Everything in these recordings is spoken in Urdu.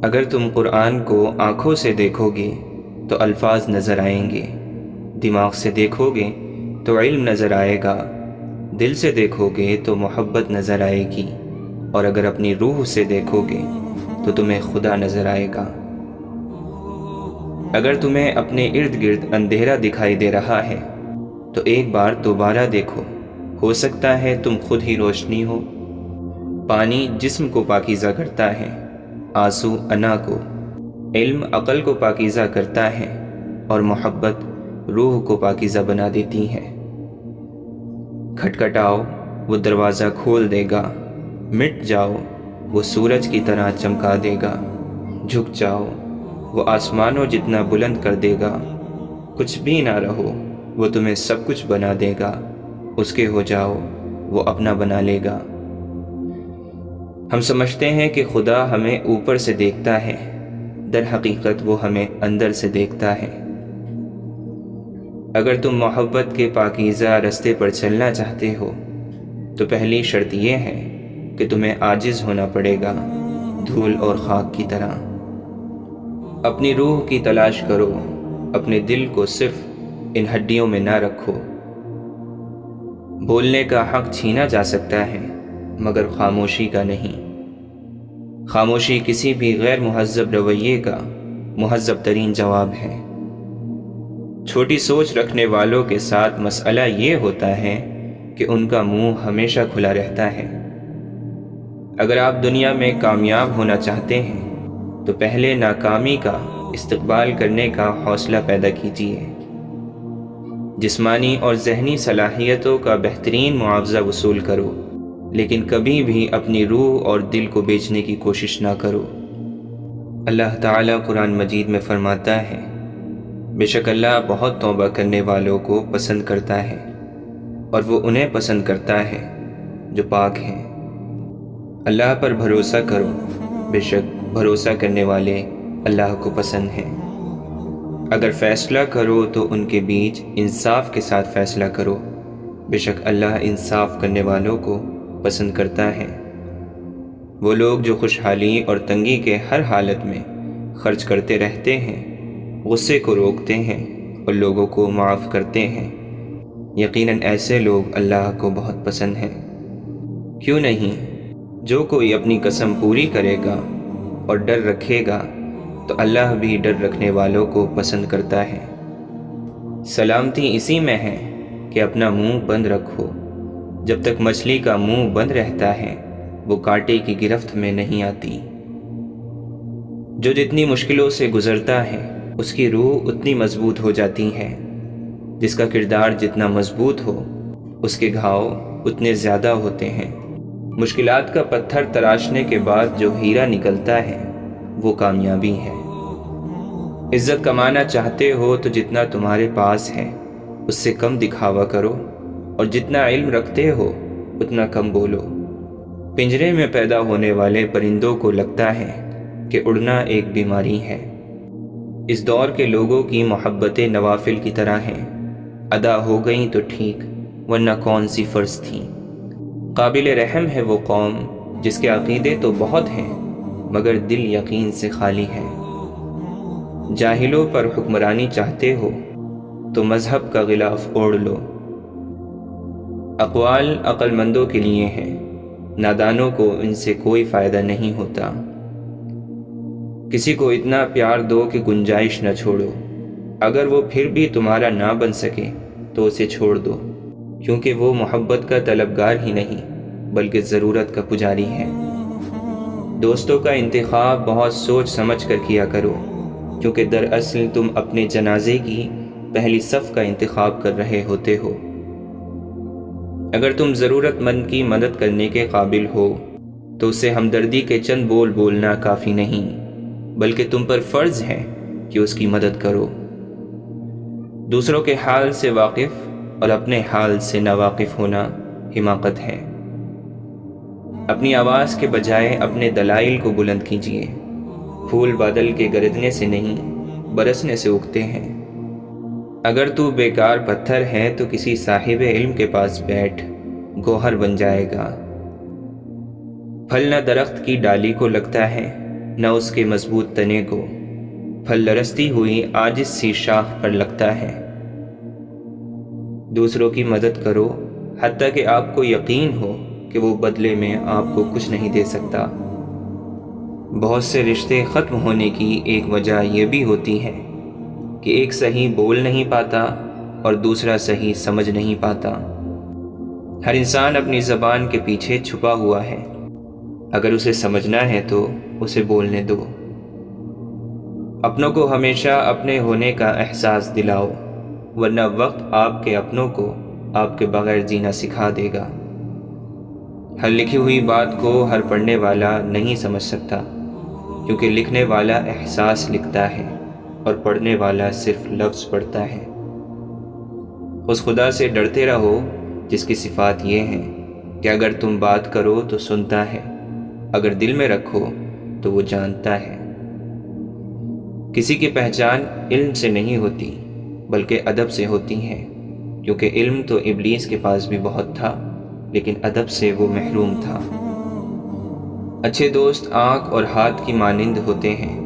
اگر تم قرآن کو آنکھوں سے دیکھو گے تو الفاظ نظر آئیں گے، دماغ سے دیکھو گے تو علم نظر آئے گا، دل سے دیکھو گے تو محبت نظر آئے گی، اور اگر اپنی روح سے دیکھو گے تو تمہیں خدا نظر آئے گا۔ اگر تمہیں اپنے ارد گرد اندھیرا دکھائی دے رہا ہے تو ایک بار دوبارہ دیکھو، ہو سکتا ہے تم خود ہی روشنی ہو۔ پانی جسم کو پاکیزہ کرتا ہے، آنسو انا کو، علم عقل کو پاکیزہ کرتا ہے، اور محبت روح کو پاکیزہ بنا دیتی ہے۔ کھٹکھٹاؤ وہ دروازہ کھول دے گا، مٹ جاؤ وہ سورج کی طرح چمکا دے گا، جھک جاؤ وہ آسمانوں جتنا بلند کر دے گا، کچھ بھی نہ رہو وہ تمہیں سب کچھ بنا دے گا، اس کے ہو جاؤ وہ اپنا بنا لے گا۔ ہم سمجھتے ہیں کہ خدا ہمیں اوپر سے دیکھتا ہے، در حقیقت وہ ہمیں اندر سے دیکھتا ہے۔ اگر تم محبت کے پاکیزہ رستے پر چلنا چاہتے ہو تو پہلی شرط یہ ہے کہ تمہیں عاجز ہونا پڑے گا، دھول اور خاک کی طرح۔ اپنی روح کی تلاش کرو، اپنے دل کو صرف ان ہڈیوں میں نہ رکھو۔ بولنے کا حق چھینا جا سکتا ہے مگر خاموشی کا نہیں۔ خاموشی کسی بھی غیر مہذب رویے کا مہذب ترین جواب ہے۔ چھوٹی سوچ رکھنے والوں کے ساتھ مسئلہ یہ ہوتا ہے کہ ان کا منہ ہمیشہ کھلا رہتا ہے۔ اگر آپ دنیا میں کامیاب ہونا چاہتے ہیں تو پہلے ناکامی کا استقبال کرنے کا حوصلہ پیدا کیجیے۔ جسمانی اور ذہنی صلاحیتوں کا بہترین معاوضہ وصول کرو، لیکن کبھی بھی اپنی روح اور دل کو بیچنے کی کوشش نہ کرو۔ اللہ تعالیٰ قرآن مجید میں فرماتا ہے، بے شک اللہ بہت توبہ کرنے والوں کو پسند کرتا ہے، اور وہ انہیں پسند کرتا ہے جو پاک ہیں۔ اللہ پر بھروسہ کرو، بے شک بھروسہ کرنے والے اللہ کو پسند ہیں۔ اگر فیصلہ کرو تو ان کے بیچ انصاف کے ساتھ فیصلہ کرو، بے شک اللہ انصاف کرنے والوں کو پسند کرتا ہے۔ وہ لوگ جو خوشحالی اور تنگی کے ہر حالت میں خرچ کرتے رہتے ہیں، غصے کو روکتے ہیں اور لوگوں کو معاف کرتے ہیں، یقیناً ایسے لوگ اللہ کو بہت پسند ہیں۔ کیوں نہیں، جو کوئی اپنی قسم پوری کرے گا اور ڈر رکھے گا تو اللہ بھی ڈر رکھنے والوں کو پسند کرتا ہے۔ سلامتی اسی میں ہے کہ اپنا منہ بند رکھو۔ جب تک مچھلی کا منہ بند رہتا ہے وہ کانٹے کی گرفت میں نہیں آتی۔ جو جتنی مشکلوں سے گزرتا ہے اس کی روح اتنی مضبوط ہو جاتی ہے۔ جس کا کردار جتنا مضبوط ہو اس کے گھاؤ اتنے زیادہ ہوتے ہیں۔ مشکلات کا پتھر تراشنے کے بعد جو ہیرا نکلتا ہے وہ کامیابی ہے۔ عزت کمانا چاہتے ہو تو جتنا تمہارے پاس ہے اس سے کم دکھاوا کرو، اور جتنا علم رکھتے ہو اتنا کم بولو۔ پنجرے میں پیدا ہونے والے پرندوں کو لگتا ہے کہ اڑنا ایک بیماری ہے۔ اس دور کے لوگوں کی محبتیں نوافل کی طرح ہیں، ادا ہو گئیں تو ٹھیک ورنہ کون سی فرض تھیں۔ قابل رحم ہے وہ قوم جس کے عقیدے تو بہت ہیں مگر دل یقین سے خالی ہے۔ جاہلوں پر حکمرانی چاہتے ہو تو مذہب کا غلاف اوڑھ لو۔ اقوال عقل مندوں کے لیے ہیں، نادانوں کو ان سے کوئی فائدہ نہیں ہوتا۔ کسی کو اتنا پیار دو کہ گنجائش نہ چھوڑو، اگر وہ پھر بھی تمہارا نہ بن سکے تو اسے چھوڑ دو، کیونکہ وہ محبت کا طلبگار ہی نہیں بلکہ ضرورت کا پجاری ہے۔ دوستوں کا انتخاب بہت سوچ سمجھ کر کیا کرو، کیونکہ دراصل تم اپنے جنازے کی پہلی صف کا انتخاب کر رہے ہوتے ہو۔ اگر تم ضرورت مند کی مدد کرنے کے قابل ہو تو اسے ہمدردی کے چند بول بولنا کافی نہیں، بلکہ تم پر فرض ہے کہ اس کی مدد کرو۔ دوسروں کے حال سے واقف اور اپنے حال سے ناواقف ہونا حماقت ہے۔ اپنی آواز کے بجائے اپنے دلائل کو بلند کیجیے۔ پھول بادل کے گردنے سے نہیں برسنے سے اگتے ہیں۔ اگر تو بیکار پتھر ہے تو کسی صاحب علم کے پاس بیٹھ، گوہر بن جائے گا۔ پھل نہ درخت کی ڈالی کو لگتا ہے نہ اس کے مضبوط تنے کو، پھل لرزتی ہوئی عاجز سی شاخ پر لگتا ہے۔ دوسروں کی مدد کرو حتیٰ کہ آپ کو یقین ہو کہ وہ بدلے میں آپ کو کچھ نہیں دے سکتا۔ بہت سے رشتے ختم ہونے کی ایک وجہ یہ بھی ہوتی ہے کہ ایک صحیح بول نہیں پاتا اور دوسرا صحیح سمجھ نہیں پاتا۔ ہر انسان اپنی زبان کے پیچھے چھپا ہوا ہے، اگر اسے سمجھنا ہے تو اسے بولنے دو۔ اپنوں کو ہمیشہ اپنے ہونے کا احساس دلاؤ، ورنہ وقت آپ کے اپنوں کو آپ کے بغیر جینا سکھا دے گا۔ ہر لکھی ہوئی بات کو ہر پڑھنے والا نہیں سمجھ سکتا، کیونکہ لکھنے والا احساس لکھتا ہے اور پڑھنے والا صرف لفظ پڑھتا ہے۔ اس خدا سے ڈرتے رہو جس کی صفات یہ ہیں کہ اگر تم بات کرو تو سنتا ہے، اگر دل میں رکھو تو وہ جانتا ہے۔ کسی کی پہچان علم سے نہیں ہوتی بلکہ ادب سے ہوتی ہے، کیونکہ علم تو ابلیس کے پاس بھی بہت تھا لیکن ادب سے وہ محروم تھا۔ اچھے دوست آنکھ اور ہاتھ کی مانند ہوتے ہیں،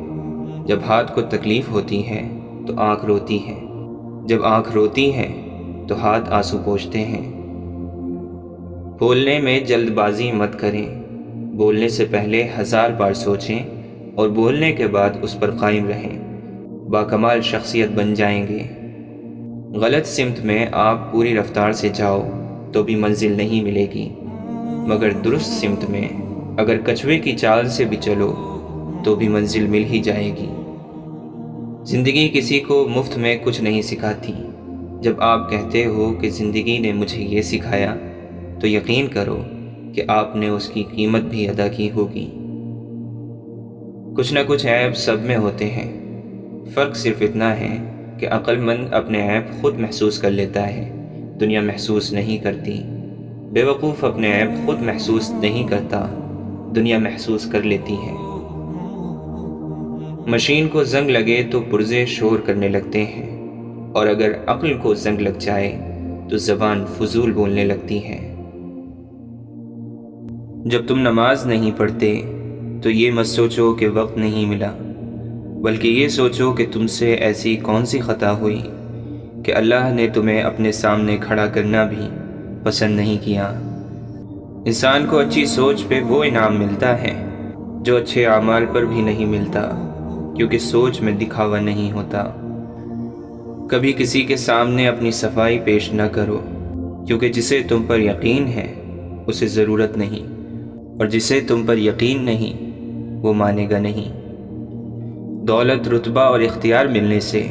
جب ہاتھ کو تکلیف ہوتی ہے تو آنکھ روتی ہے، جب آنکھ روتی ہے تو ہاتھ آنسو پوچھتے ہیں۔ بولنے میں جلد بازی مت کریں، بولنے سے پہلے 1000 بار سوچیں اور بولنے کے بعد اس پر قائم رہیں، باکمال شخصیت بن جائیں گے۔ غلط سمت میں آپ پوری رفتار سے جاؤ تو بھی منزل نہیں ملے گی، مگر درست سمت میں اگر کچھوے کی چال سے بھی چلو تو بھی منزل مل ہی جائے گی۔ زندگی کسی کو مفت میں کچھ نہیں سکھاتی۔ جب آپ کہتے ہو کہ زندگی نے مجھے یہ سکھایا تو یقین کرو کہ آپ نے اس کی قیمت بھی ادا کی ہوگی۔ کچھ نہ کچھ عیب سب میں ہوتے ہیں، فرق صرف اتنا ہے کہ عقل مند اپنے عیب خود محسوس کر لیتا ہے، دنیا محسوس نہیں کرتی۔ بے وقوف اپنے عیب خود محسوس نہیں کرتا، دنیا محسوس کر لیتی ہے۔ مشین کو زنگ لگے تو پرزے شور کرنے لگتے ہیں، اور اگر عقل کو زنگ لگ جائے تو زبان فضول بولنے لگتی ہے۔ جب تم نماز نہیں پڑھتے تو یہ مت سوچو کہ وقت نہیں ملا، بلکہ یہ سوچو کہ تم سے ایسی کون سی خطا ہوئی کہ اللہ نے تمہیں اپنے سامنے کھڑا کرنا بھی پسند نہیں کیا۔ انسان کو اچھی سوچ پہ وہ انعام ملتا ہے جو اچھے اعمال پر بھی نہیں ملتا، کیونکہ سوچ میں دکھاوا نہیں ہوتا۔ کبھی کسی کے سامنے اپنی صفائی پیش نہ کرو، کیونکہ جسے تم پر یقین ہے اسے ضرورت نہیں، اور جسے تم پر یقین نہیں وہ مانے گا نہیں۔ دولت، رتبہ اور اختیار ملنے سے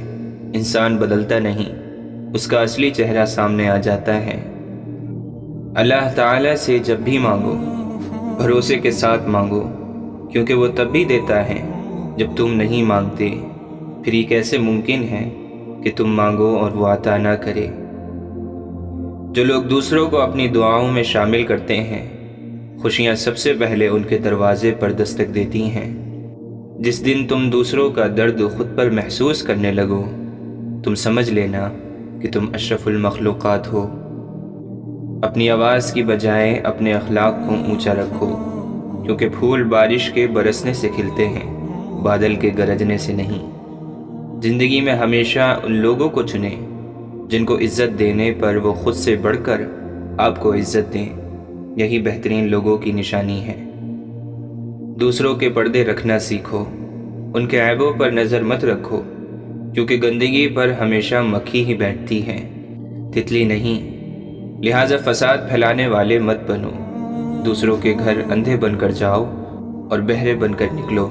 انسان بدلتا نہیں، اس کا اصلی چہرہ سامنے آ جاتا ہے۔ اللہ تعالیٰ سے جب بھی مانگو بھروسے کے ساتھ مانگو، کیونکہ وہ تب بھی دیتا ہے جب تم نہیں مانگتے۔ پھر یہ کیسے ممکن ہے کہ تم مانگو اور وہ عطا نہ کرے؟ جو لوگ دوسروں کو اپنی دعاؤں میں شامل کرتے ہیں، خوشیاں سب سے پہلے ان کے دروازے پر دستک دیتی ہیں۔ جس دن تم دوسروں کا درد خود پر محسوس کرنے لگو، تم سمجھ لینا کہ تم اشرف المخلوقات ہو۔ اپنی آواز کی بجائے اپنے اخلاق کو اونچا رکھو، کیونکہ پھول بارش کے برسنے سے کھلتے ہیں، بادل کے گرجنے سے نہیں۔ زندگی میں ہمیشہ ان لوگوں کو چنیں جن کو عزت دینے پر وہ خود سے بڑھ کر آپ کو عزت دیں، یہی بہترین لوگوں کی نشانی ہے۔ دوسروں کے پردے رکھنا سیکھو، ان کے عیبوں پر نظر مت رکھو، کیونکہ گندگی پر ہمیشہ مکھی ہی بیٹھتی ہے، تتلی نہیں۔ لہٰذا فساد پھیلانے والے مت بنو، دوسروں کے گھر اندھے بن کر جاؤ اور بہرے بن کر نکلو۔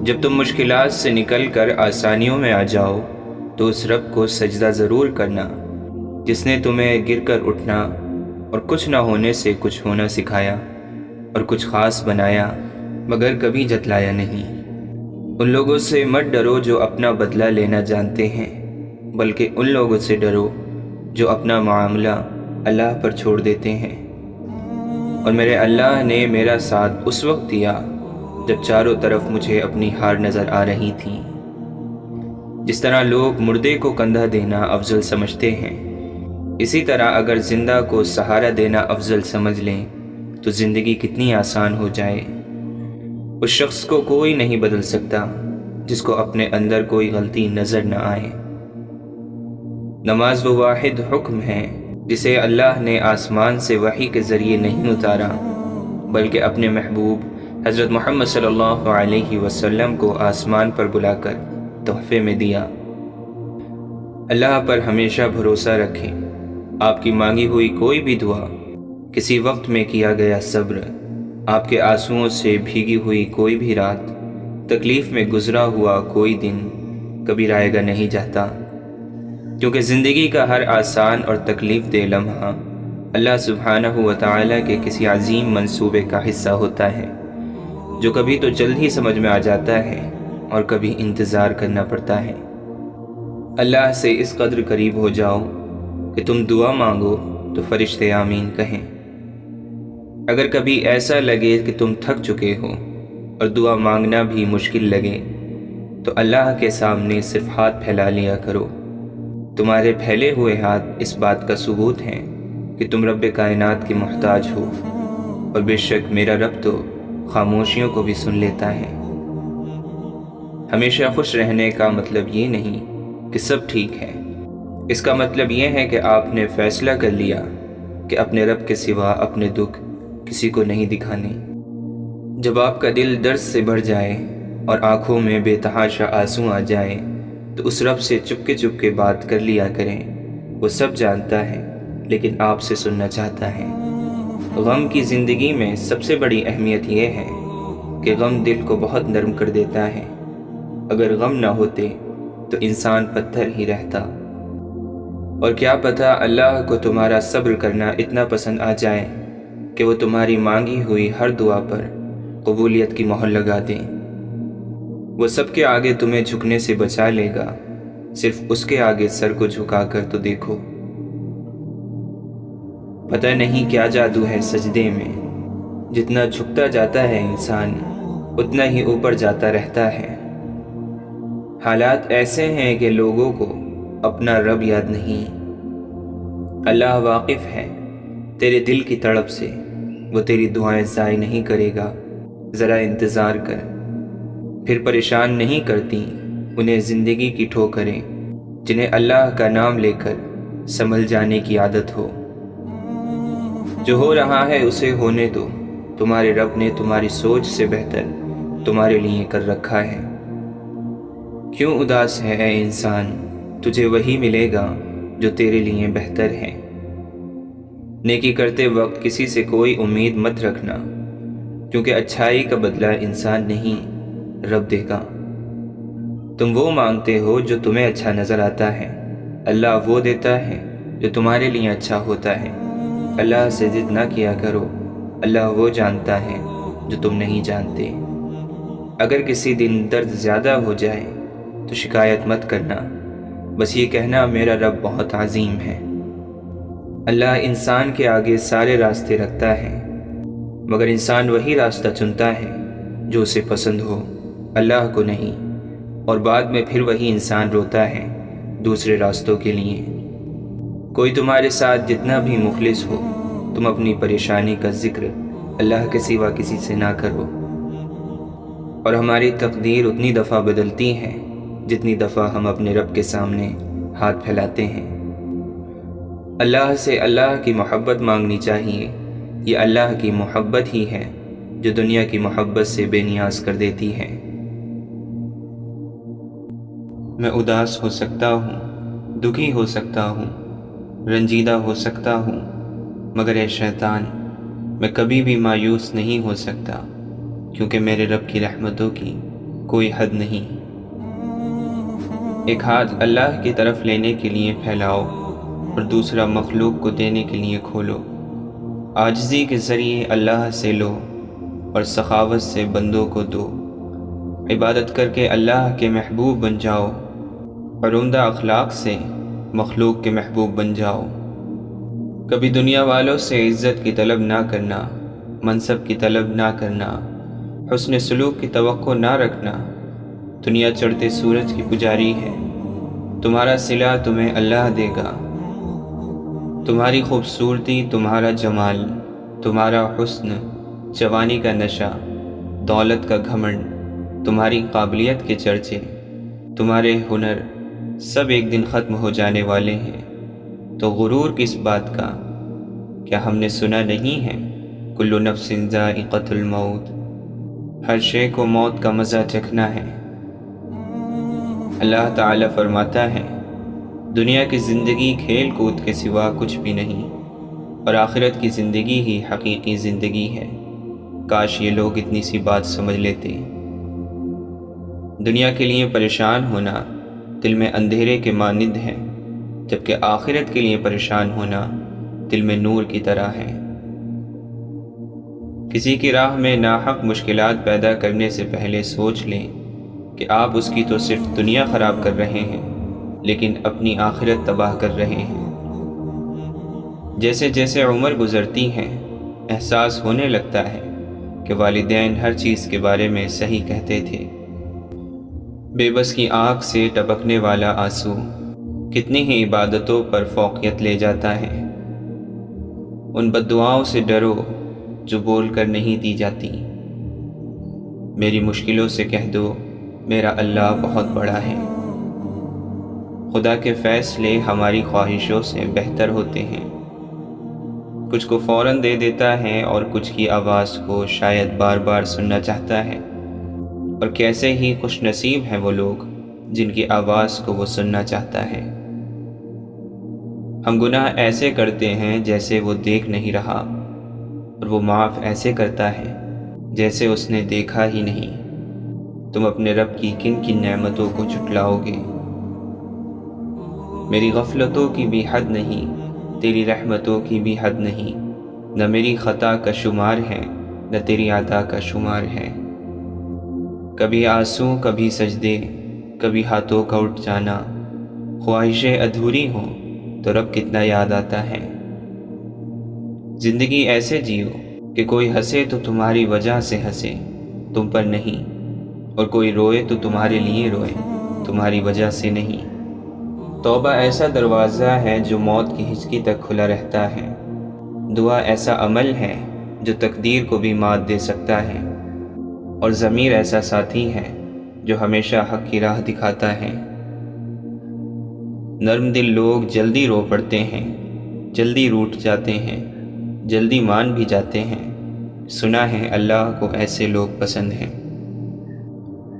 جب تم مشکلات سے نکل کر آسانیوں میں آ جاؤ تو اس رب کو سجدہ ضرور کرنا جس نے تمہیں گر کر اٹھنا اور کچھ نہ ہونے سے کچھ ہونا سکھایا اور کچھ خاص بنایا مگر کبھی جتلایا نہیں۔ ان لوگوں سے مت ڈرو جو اپنا بدلہ لینا جانتے ہیں، بلکہ ان لوگوں سے ڈرو جو اپنا معاملہ اللہ پر چھوڑ دیتے ہیں۔ اور میرے اللہ نے میرا ساتھ اس وقت دیا جب چاروں طرف مجھے اپنی ہار نظر آ رہی تھی۔ جس طرح لوگ مردے کو کندھا دینا افضل سمجھتے ہیں، اسی طرح اگر زندہ کو سہارا دینا افضل سمجھ لیں تو زندگی کتنی آسان ہو جائے۔ اس شخص کو کوئی نہیں بدل سکتا جس کو اپنے اندر کوئی غلطی نظر نہ آئے۔ نماز وہ واحد حکم ہے جسے اللہ نے آسمان سے وحی کے ذریعے نہیں اتارا، بلکہ اپنے محبوب حضرت محمد صلی اللہ علیہ وسلم کو آسمان پر بلا کر تحفے میں دیا۔ اللہ پر ہمیشہ بھروسہ رکھیں۔ آپ کی مانگی ہوئی کوئی بھی دعا، کسی وقت میں کیا گیا صبر، آپ کے آنسوؤں سے بھیگی ہوئی کوئی بھی رات، تکلیف میں گزرا ہوا کوئی دن کبھی رائے گا نہیں جاتا، کیونکہ زندگی کا ہر آسان اور تکلیف دہ لمحہ اللہ سبحانہ و تعالیٰ کے کسی عظیم منصوبے کا حصہ ہوتا ہے، جو کبھی تو جلد ہی سمجھ میں آ جاتا ہے اور کبھی انتظار کرنا پڑتا ہے۔ اللہ سے اس قدر قریب ہو جاؤ کہ تم دعا مانگو تو فرشتے آمین کہیں۔ اگر کبھی ایسا لگے کہ تم تھک چکے ہو اور دعا مانگنا بھی مشکل لگے تو اللہ کے سامنے صرف ہاتھ پھیلا لیا کرو۔ تمہارے پھیلے ہوئے ہاتھ اس بات کا ثبوت ہیں کہ تم رب کائنات کی محتاج ہو، اور بے شک میرا رب تو خاموشیوں کو بھی سن لیتا ہے۔ ہمیشہ خوش رہنے کا مطلب یہ نہیں کہ سب ٹھیک ہے، اس کا مطلب یہ ہے کہ آپ نے فیصلہ کر لیا کہ اپنے رب کے سوا اپنے دکھ کسی کو نہیں دکھانے۔ جب آپ کا دل درد سے بھر جائے اور آنکھوں میں بے تحاشا آنسو آ جائیں تو اس رب سے چپ کے بات کر لیا کریں۔ وہ سب جانتا ہے لیکن آپ سے سننا چاہتا ہے۔ غم کی زندگی میں سب سے بڑی اہمیت یہ ہے کہ غم دل کو بہت نرم کر دیتا ہے۔ اگر غم نہ ہوتے تو انسان پتھر ہی رہتا۔ اور کیا پتہ اللہ کو تمہارا صبر کرنا اتنا پسند آ جائے کہ وہ تمہاری مانگی ہوئی ہر دعا پر قبولیت کی مہر لگا دیں۔ وہ سب کے آگے تمہیں جھکنے سے بچا لے گا، صرف اس کے آگے سر کو جھکا کر تو دیکھو۔ پتہ نہیں کیا جادو ہے سجدے میں، جتنا جھکتا جاتا ہے انسان اتنا ہی اوپر جاتا رہتا ہے۔ حالات ایسے ہیں کہ لوگوں کو اپنا رب یاد نہیں۔ اللہ واقف ہے تیرے دل کی تڑپ سے، وہ تیری دعائیں ضائع نہیں کرے گا، ذرا انتظار کر۔ پھر پریشان نہیں کرتی انہیں زندگی کی ٹھوکریں جنہیں اللہ کا نام لے کر سنبھل جانے کی عادت ہو۔ جو ہو رہا ہے اسے ہونے دو، تمہارے رب نے تمہاری سوچ سے بہتر تمہارے لیے کر رکھا ہے۔ کیوں اداس ہے اے انسان، تجھے وہی ملے گا جو تیرے لیے بہتر ہے۔ نیکی کرتے وقت کسی سے کوئی امید مت رکھنا، کیونکہ اچھائی کا بدلہ انسان نہیں رب دے گا۔ تم وہ مانگتے ہو جو تمہیں اچھا نظر آتا ہے، اللہ وہ دیتا ہے جو تمہارے لیے اچھا ہوتا ہے۔ اللہ سے ضد نہ کیا کرو، اللہ وہ جانتا ہے جو تم نہیں جانتے۔ اگر کسی دن درد زیادہ ہو جائے تو شکایت مت کرنا، بس یہ کہنا میرا رب بہت عظیم ہے۔ اللہ انسان کے آگے سارے راستے رکھتا ہے، مگر انسان وہی راستہ چنتا ہے جو اسے پسند ہو، اللہ کو نہیں، اور بعد میں پھر وہی انسان روتا ہے دوسرے راستوں کے لیے۔ کوئی تمہارے ساتھ جتنا بھی مخلص ہو، تم اپنی پریشانی کا ذکر اللہ کے سوا کسی سے نہ کرو۔ اور ہماری تقدیر اتنی دفعہ بدلتی ہے جتنی دفعہ ہم اپنے رب کے سامنے ہاتھ پھیلاتے ہیں۔ اللہ سے اللہ کی محبت مانگنی چاہیے، یہ اللہ کی محبت ہی ہے جو دنیا کی محبت سے بے نیاز کر دیتی ہے۔ میں اداس ہو سکتا ہوں، دکھی ہو سکتا ہوں، رنجیدہ ہو سکتا ہوں، مگر اے شیطان میں کبھی بھی مایوس نہیں ہو سکتا، کیونکہ میرے رب کی رحمتوں کی کوئی حد نہیں۔ ایک ہاتھ اللہ کی طرف لینے کے لیے پھیلاؤ اور دوسرا مخلوق کو دینے کے لیے کھولو۔ عاجزی کے ذریعے اللہ سے لو اور سخاوت سے بندوں کو دو۔ عبادت کر کے اللہ کے محبوب بن جاؤ اور عمدہ اخلاق سے مخلوق کے محبوب بن جاؤ۔ کبھی دنیا والوں سے عزت کی طلب نہ کرنا، منصب کی طلب نہ کرنا، حسن سلوک کی توقع نہ رکھنا۔ دنیا چڑھتے سورج کی پجاری ہے، تمہارا صلہ تمہیں اللہ دے گا۔ تمہاری خوبصورتی، تمہارا جمال، تمہارا حسن، جوانی کا نشہ دولت کا گھمنڈ، تمہاری قابلیت کے چرچے، تمہارے ہنر سب ایک دن ختم ہو جانے والے ہیں، تو غرور کس بات کا؟ کیا ہم نے سنا نہیں ہے کل نفس ذائقۃ الموت، ہر شے کو موت کا مزہ چکھنا ہے۔ اللہ تعالیٰ فرماتا ہے دنیا کی زندگی کھیل کود کے سوا کچھ بھی نہیں، اور آخرت کی زندگی ہی حقیقی زندگی ہے۔ کاش یہ لوگ اتنی سی بات سمجھ لیتے۔ دنیا کے لیے پریشان ہونا دل میں اندھیرے کے مانند ہے، جبکہ آخرت کے لیے پریشان ہونا دل میں نور کی طرح ہے۔ کسی کی راہ میں ناحق مشکلات پیدا کرنے سے پہلے سوچ لیں کہ آپ اس کی تو صرف دنیا خراب کر رہے ہیں، لیکن اپنی آخرت تباہ کر رہے ہیں۔ جیسے جیسے عمر گزرتی ہے احساس ہونے لگتا ہے کہ والدین ہر چیز کے بارے میں صحیح کہتے تھے۔ بے بس کی آنکھ سے ٹپکنے والا آنسو کتنی ہی عبادتوں پر فوقیت لے جاتا ہے۔ ان بددعاؤں سے ڈرو جو بول کر نہیں دی جاتی۔ میری مشکلوں سے کہہ دو میرا اللہ بہت بڑا ہے۔ خدا کے فیصلے ہماری خواہشوں سے بہتر ہوتے ہیں۔ کچھ کو فوراً دے دیتا ہے اور کچھ کی آواز کو شاید بار بار سننا چاہتا ہے، اور کیسے ہی خوش نصیب ہیں وہ لوگ جن کی آواز کو وہ سننا چاہتا ہے۔ ہم گناہ ایسے کرتے ہیں جیسے وہ دیکھ نہیں رہا، اور وہ معاف ایسے کرتا ہے جیسے اس نے دیکھا ہی نہیں۔ تم اپنے رب کی کن کن نعمتوں کو جھٹلاؤ گے؟ میری غفلتوں کی بھی حد نہیں، تیری رحمتوں کی بھی حد نہیں، نہ میری خطا کا شمار ہے نہ تیری عطا کا شمار ہے۔ کبھی آنسو کبھی سجدے، کبھی ہاتھوں کا اٹھ جانا، خواہشیں ادھوری ہوں تو رب کتنا یاد آتا ہے۔ زندگی ایسے جیو کہ کوئی ہنسے تو تمہاری وجہ سے ہنسے، تم پر نہیں، اور کوئی روئے تو تمہارے لیے روئے، تمہاری وجہ سے نہیں۔ توبہ ایسا دروازہ ہے جو موت کی ہچکی تک کھلا رہتا ہے۔ دعا ایسا عمل ہے جو تقدیر کو بھی مات دے سکتا ہے، اور ضمیر ایسا ساتھی ہے جو ہمیشہ حق کی راہ دکھاتا ہے۔ نرم دل لوگ جلدی رو پڑتے ہیں، جلدی روٹھ جاتے ہیں، جلدی مان بھی جاتے ہیں۔ سنا ہے اللہ کو ایسے لوگ پسند ہیں۔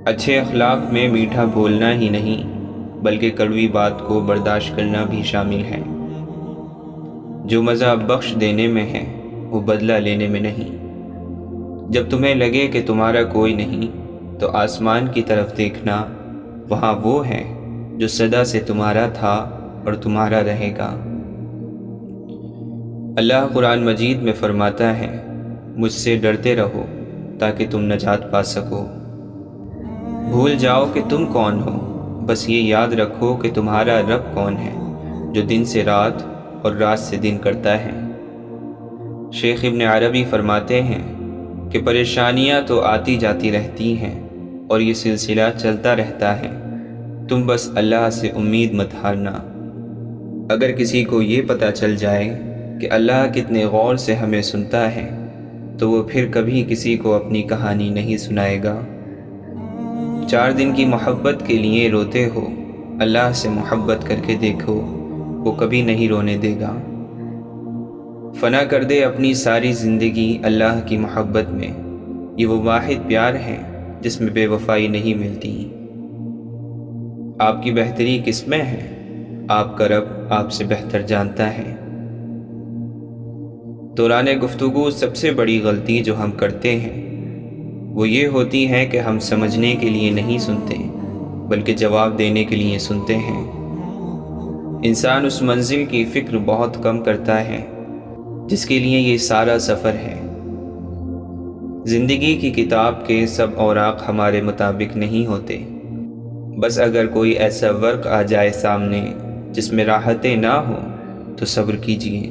اچھے اخلاق میں میٹھا بولنا ہی نہیں بلکہ کڑوی بات کو برداشت کرنا بھی شامل ہے۔ جو مزہ بخش دینے میں ہے وہ بدلہ لینے میں نہیں۔ جب تمہیں لگے کہ تمہارا کوئی نہیں تو آسمان کی طرف دیکھنا، وہاں وہ ہے جو سدا سے تمہارا تھا اور تمہارا رہے گا۔ اللہ قرآن مجید میں فرماتا ہے مجھ سے ڈرتے رہو تاکہ تم نجات پا سکو۔ بھول جاؤ کہ تم کون ہو، بس یہ یاد رکھو کہ تمہارا رب کون ہے جو دن سے رات اور رات سے دن کرتا ہے۔ شیخ ابن عربی فرماتے ہیں کہ پریشانیاں تو آتی جاتی رہتی ہیں اور یہ سلسلہ چلتا رہتا ہے، تم بس اللہ سے امید مت ہارنا۔ اگر کسی کو یہ پتہ چل جائے کہ اللہ کتنے غور سے ہمیں سنتا ہے تو وہ پھر کبھی کسی کو اپنی کہانی نہیں سنائے گا۔ 4 دن کی محبت کے لیے روتے ہو، اللہ سے محبت کر کے دیکھو، وہ کبھی نہیں رونے دے گا۔ فنا کر دے اپنی ساری زندگی اللہ کی محبت میں، یہ وہ واحد پیار ہے جس میں بے وفائی نہیں ملتی۔ آپ کی بہتری کس میں ہے؟ آپ کا رب آپ سے بہتر جانتا ہے۔ دوران گفتگو سب سے بڑی غلطی جو ہم کرتے ہیں وہ یہ ہوتی ہے کہ ہم سمجھنے کے لیے نہیں سنتے بلکہ جواب دینے کے لیے سنتے ہیں۔ انسان اس منزل کی فکر بہت کم کرتا ہے جس کے لیے یہ سارا سفر ہے۔ زندگی کی کتاب کے سب اوراق ہمارے مطابق نہیں ہوتے، بس اگر کوئی ایسا ورق آ جائے سامنے جس میں راحتیں نہ ہوں تو صبر کیجیے۔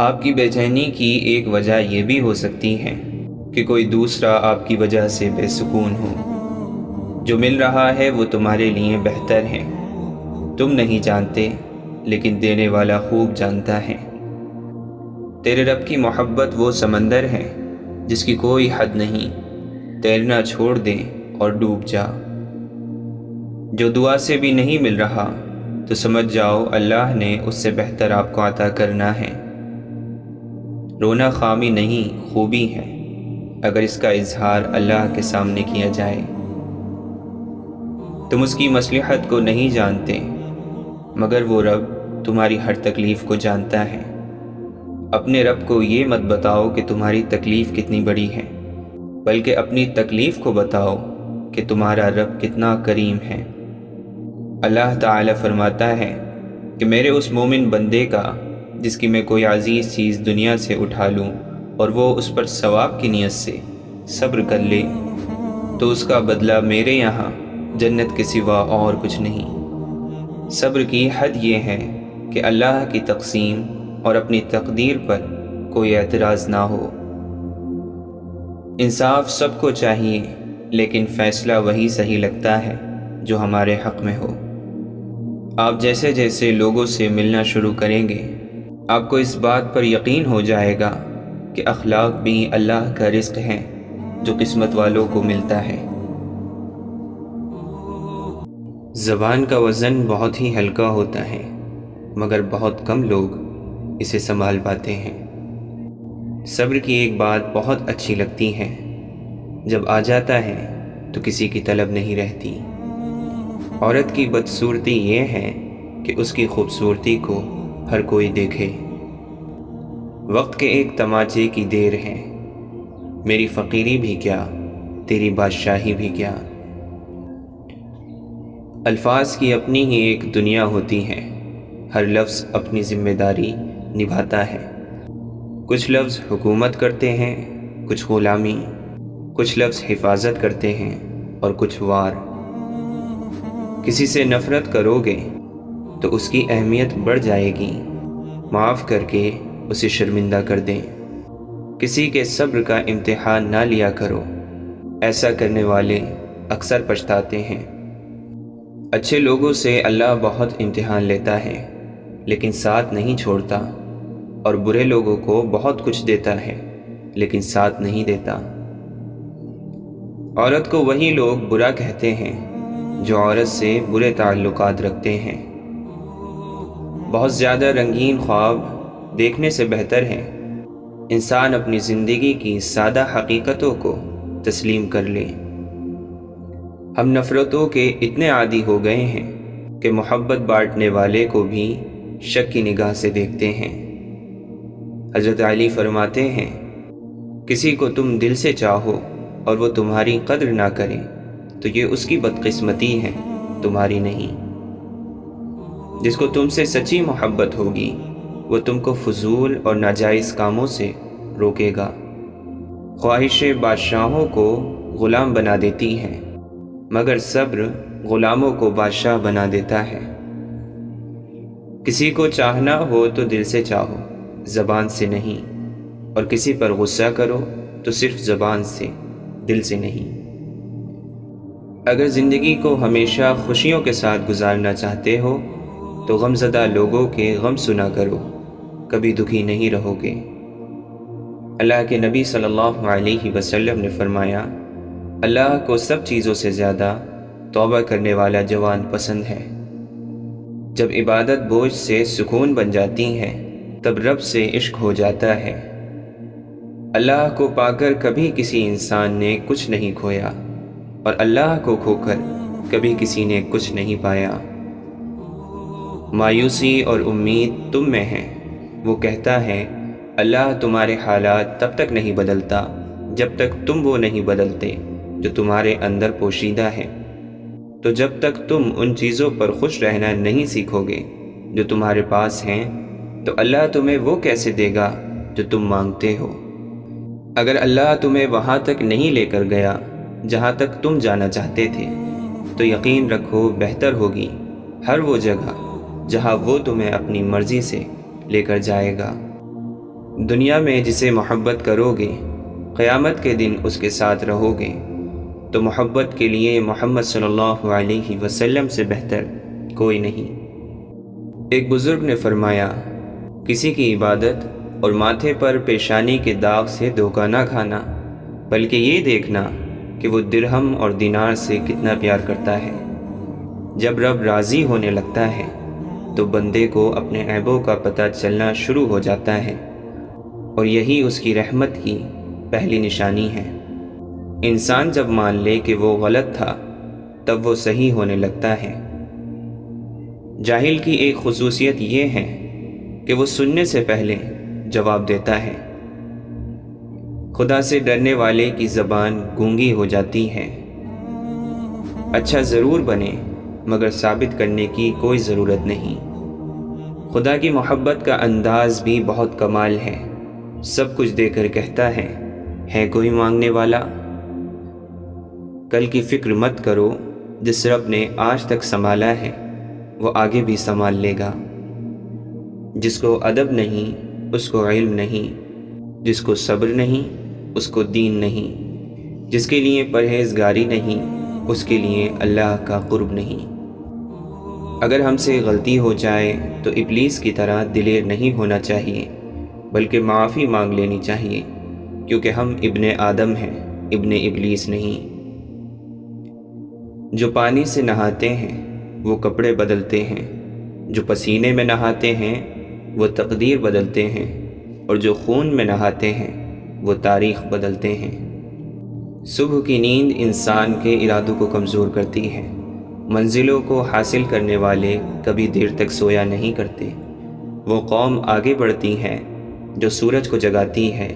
آپ کی بے چینی کی ایک وجہ یہ بھی ہو سکتی ہے کہ کوئی دوسرا آپ کی وجہ سے بے سکون ہو۔ جو مل رہا ہے وہ تمہارے لیے بہتر ہے، تم نہیں جانتے لیکن دینے والا خوب جانتا ہے۔ تیرے رب کی محبت وہ سمندر ہے جس کی کوئی حد نہیں، تیرنا چھوڑ دیں اور ڈوب جا۔ جو دعا سے بھی نہیں مل رہا تو سمجھ جاؤ اللہ نے اس سے بہتر آپ کو عطا کرنا ہے۔ رونا خامی نہیں، خوبی ہے، اگر اس کا اظہار اللہ کے سامنے کیا جائے۔ تم اس کی مصلحت کو نہیں جانتے، مگر وہ رب تمہاری ہر تکلیف کو جانتا ہے۔ اپنے رب کو یہ مت بتاؤ کہ تمہاری تکلیف کتنی بڑی ہے، بلکہ اپنی تکلیف کو بتاؤ کہ تمہارا رب کتنا کریم ہے۔ اللہ تعالی فرماتا ہے کہ میرے اس مومن بندے کا جس کی میں کوئی عزیز چیز دنیا سے اٹھا لوں اور وہ اس پر ثواب کی نیت سے صبر کر لے تو اس کا بدلہ میرے یہاں جنت کے سوا اور کچھ نہیں۔ صبر کی حد یہ ہے کہ اللہ کی تقسیم اور اپنی تقدیر پر کوئی اعتراض نہ ہو۔ انصاف سب کو چاہیے، لیکن فیصلہ وہی صحیح لگتا ہے جو ہمارے حق میں ہو۔ آپ جیسے جیسے لوگوں سے ملنا شروع کریں گے، آپ کو اس بات پر یقین ہو جائے گا کہ اخلاق بھی اللہ کا رزق ہے جو قسمت والوں کو ملتا ہے۔ زبان کا وزن بہت ہی ہلکا ہوتا ہے، مگر بہت کم لوگ اسے سنبھال پاتے ہیں۔ صبر کی ایک بات بہت اچھی لگتی ہے، جب آ جاتا ہے تو کسی کی طلب نہیں رہتی۔ عورت کی بدصورتی یہ ہے کہ اس کی خوبصورتی کو ہر کوئی دیکھے۔ وقت کے ایک تماچے کی دیر ہے، میری فقیری بھی کیا، تیری بادشاہی بھی کیا۔ الفاظ کی اپنی ہی ایک دنیا ہوتی ہے، ہر لفظ اپنی ذمہ داری نبھاتا ہے۔ کچھ لفظ حکومت کرتے ہیں، کچھ غلامی، کچھ لفظ حفاظت کرتے ہیں اور کچھ وار۔ کسی سے نفرت کرو گے تو اس کی اہمیت بڑھ جائے گی، معاف کر کے اسے شرمندہ کر دیں۔ کسی کے صبر کا امتحان نہ لیا کرو، ایسا کرنے والے اکثر پچھتاتے ہیں۔ اچھے لوگوں سے اللہ بہت امتحان لیتا ہے، لیکن ساتھ نہیں چھوڑتا، اور برے لوگوں کو بہت کچھ دیتا ہے لیکن ساتھ نہیں دیتا۔ عورت کو وہی لوگ برا کہتے ہیں جو عورت سے برے تعلقات رکھتے ہیں۔ بہت زیادہ رنگین خواب دیکھنے سے بہتر ہے انسان اپنی زندگی کی سادہ حقیقتوں کو تسلیم کر لے۔ ہم نفرتوں کے اتنے عادی ہو گئے ہیں کہ محبت بانٹنے والے کو بھی شک کی نگاہ سے دیکھتے ہیں۔ حضرت علی فرماتے ہیں، کسی کو تم دل سے چاہو اور وہ تمہاری قدر نہ کرے تو یہ اس کی بدقسمتی ہے، تمہاری نہیں۔ جس کو تم سے سچی محبت ہوگی وہ تم کو فضول اور ناجائز کاموں سے روکے گا۔ خواہشیں بادشاہوں کو غلام بنا دیتی ہیں، مگر صبر غلاموں کو بادشاہ بنا دیتا ہے۔ کسی کو چاہنا ہو تو دل سے چاہو، زبان سے نہیں، اور کسی پر غصہ کرو تو صرف زبان سے، دل سے نہیں۔ اگر زندگی کو ہمیشہ خوشیوں کے ساتھ گزارنا چاہتے ہو تو غمزدہ لوگوں کے غم سنا کرو، کبھی دکھی نہیں رہو گے۔ اللہ کے نبی صلی اللہ علیہ وسلم نے فرمایا، اللہ کو سب چیزوں سے زیادہ توبہ کرنے والا جوان پسند ہے۔ جب عبادت بوجھ سے سکون بن جاتی ہے تب رب سے عشق ہو جاتا ہے۔ اللہ کو پا کر کبھی کسی انسان نے کچھ نہیں کھویا، اور اللہ کو کھو کر کبھی کسی نے کچھ نہیں پایا۔ مایوسی اور امید تم میں ہے، وہ کہتا ہے اللہ تمہارے حالات تب تک نہیں بدلتا جب تک تم وہ نہیں بدلتے جو تمہارے اندر پوشیدہ ہے۔ تو جب تک تم ان چیزوں پر خوش رہنا نہیں سیکھو گے جو تمہارے پاس ہیں تو اللہ تمہیں وہ کیسے دے گا جو تم مانگتے ہو۔ اگر اللہ تمہیں وہاں تک نہیں لے کر گیا جہاں تک تم جانا چاہتے تھے تو یقین رکھو بہتر ہوگی ہر وہ جگہ جہاں وہ تمہیں اپنی مرضی سے لے کر جائے گا۔ دنیا میں جسے محبت کرو گے، قیامت کے دن اس کے ساتھ رہو گے، تو محبت کے لیے محمد صلی اللہ علیہ وسلم سے بہتر کوئی نہیں۔ ایک بزرگ نے فرمایا، کسی کی عبادت اور ماتھے پر پیشانی کے داغ سے دھوکہ نہ کھانا بلکہ یہ دیکھنا کہ وہ درہم اور دینار سے کتنا پیار کرتا ہے۔ جب رب راضی ہونے لگتا ہے تو بندے کو اپنے عیبوں کا پتہ چلنا شروع ہو جاتا ہے، اور یہی اس کی رحمت کی پہلی نشانی ہے۔ انسان جب مان لے کہ وہ غلط تھا تب وہ صحیح ہونے لگتا ہے۔ جاہل کی ایک خصوصیت یہ ہے کہ وہ سننے سے پہلے جواب دیتا ہے۔ خدا سے ڈرنے والے کی زبان گونگی ہو جاتی ہے۔ اچھا ضرور بنے مگر ثابت کرنے کی کوئی ضرورت نہیں۔ خدا کی محبت کا انداز بھی بہت کمال ہے۔ سب کچھ دے کر کہتا ہے کوئی مانگنے والا؟ کل کی فکر مت کرو، جس رب نے آج تک سنبھالا ہے وہ آگے بھی سنبھال لے گا۔ جس کو ادب نہیں اس کو علم نہیں، جس کو صبر نہیں اس کو دین نہیں، جس کے لیے پرہیزگاری نہیں اس کے لیے اللہ کا قرب نہیں۔ اگر ہم سے غلطی ہو جائے تو ابلیس کی طرح دلیر نہیں ہونا چاہیے، بلکہ معافی مانگ لینی چاہیے، کیونکہ ہم ابن آدم ہیں، ابن ابلیس نہیں۔ جو پانی سے نہاتے ہیں وہ کپڑے بدلتے ہیں، جو پسینے میں نہاتے ہیں وہ تقدیر بدلتے ہیں، اور جو خون میں نہاتے ہیں وہ تاریخ بدلتے ہیں۔ صبح کی نیند انسان کے ارادوں کو کمزور کرتی ہے۔ منزلوں کو حاصل کرنے والے کبھی دیر تک سویا نہیں کرتے۔ وہ قوم آگے بڑھتی ہے جو سورج کو جگاتی ہے،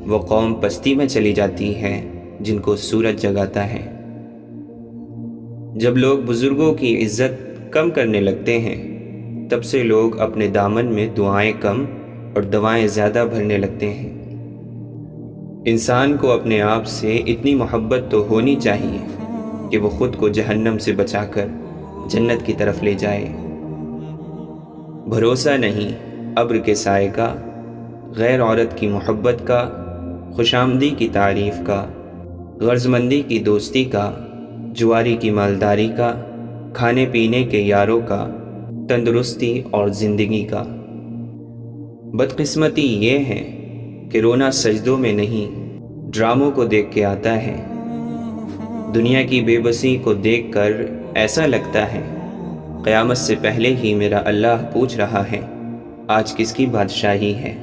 وہ قوم پستی میں چلی جاتی ہے جن کو سورج جگاتا ہے۔ جب لوگ بزرگوں کی عزت کم کرنے لگتے ہیں تب سے لوگ اپنے دامن میں دعائیں کم اور دوائیں زیادہ بھرنے لگتے ہیں۔ انسان کو اپنے آپ سے اتنی محبت تو ہونی چاہیے کہ وہ خود کو جہنم سے بچا کر جنت کی طرف لے جائے۔ بھروسہ نہیں ابر کے سائے کا، غیر عورت کی محبت کا، خوش آمدی کی تعریف کا، غرض مندی کی دوستی کا، جواری کی مالداری کا، کھانے پینے کے یاروں کا، تندرستی اور زندگی کا۔ بدقسمتی یہ ہے کہ رونا سجدوں میں نہیں ڈراموں کو دیکھ کے آتا ہے۔ دنیا کی بے بسی کو دیکھ کر ایسا لگتا ہے قیامت سے پہلے ہی میرا اللہ پوچھ رہا ہے آج کس کی بادشاہی ہے۔